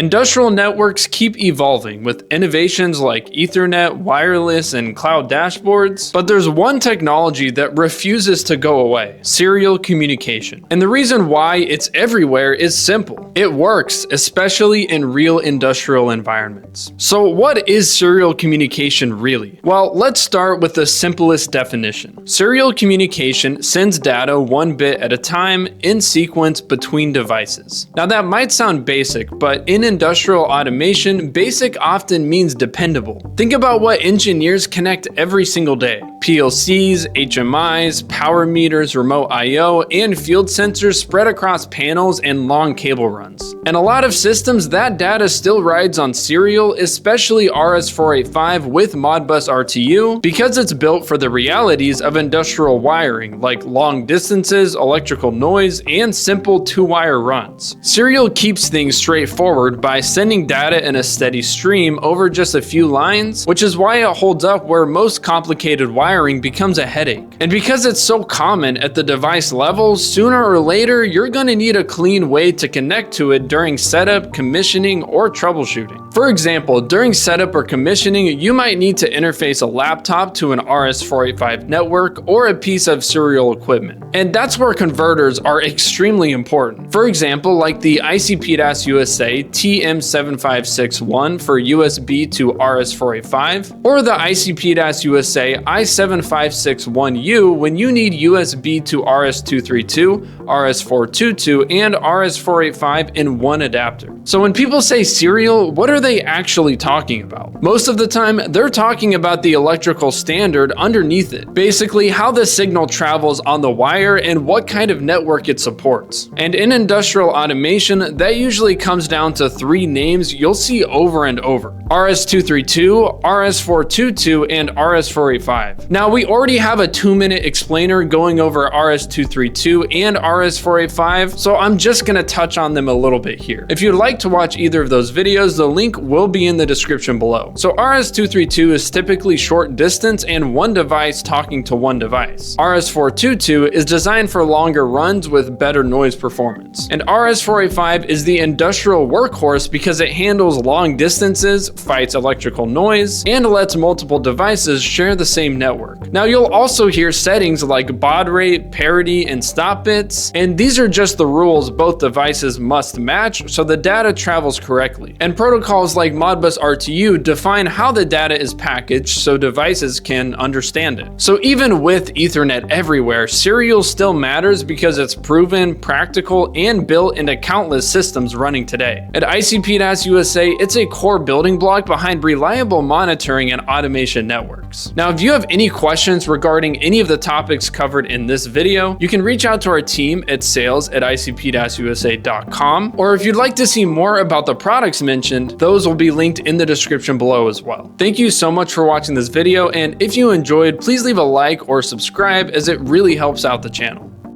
Industrial networks keep evolving with innovations like Ethernet, wireless, and cloud dashboards, but there's one technology that refuses to go away: serial communication. And the reason why it's everywhere is simple. It works, especially in real industrial environments. So what is serial communication really? Well, let's start with the simplest definition. Serial communication sends data one bit at a time in sequence between devices. Now that might sound basic, but in industrial automation, basic often means dependable. Think about what engineers connect every single day: PLCs, HMIs, power meters, remote I/O, and field sensors spread across panels and long cable runs. And a lot of systems, that data still rides on serial, especially RS-485 with Modbus RTU, because it's built for the realities of industrial wiring, like long distances, electrical noise, and simple two-wire runs. Serial keeps things straightforward by sending data in a steady stream over just a few lines, which is why it holds up where most complicated wiring becomes a headache. And because it's so common at the device level, sooner or later you're going to need a clean way to connect to it during setup, commissioning, or troubleshooting. For example, during setup or commissioning, you might need to interface a laptop to an RS-485 network or a piece of serial equipment. And that's where converters are extremely important. For example, like the ICP-DAS USA TM7561 for USB to RS-485, or the ICP-DAS USA I7561U when you need USB to RS-232, RS-422, and RS-485 in one adapter. So when people say serial, what are they actually talking about? Most of the time, they're talking about the electrical standard underneath it. Basically, how the signal travels on the wire and what kind of network it supports. And in industrial automation, that usually comes down to three names you'll see over and over: RS-232, RS-422, and RS-485. Now, we already have a 2-minute explainer going over RS-232 and RS-485, so I'm just gonna touch on them a little bit here. If you'd like to watch either of those videos, the link will be in the description below. So RS-232 is typically short distance and one device talking to one device. RS-422 is designed for longer runs with better noise performance. And RS-485 is the industrial workhorse because it handles long distances, fights electrical noise, and lets multiple devices share the same network. Now, you'll also hear settings like baud rate, parity, and stop bits, and these are just the rules both devices must match so the data travels correctly. And protocols like Modbus RTU define how the data is packaged so devices can understand it. So even with Ethernet everywhere, serial still matters because it's proven, practical, and built into countless systems running today. At ICP-DAS USA, it's a core building block behind reliable monitoring and automation networks. Now, if you have any questions regarding any of the topics covered in this video, you can reach out to our team at sales@icp-usa.com, or if you'd like to see more about the products mentioned, those will be linked in the description below as well. Thank you so much for watching this video, and if you enjoyed, please leave a like or subscribe as it really helps out the channel.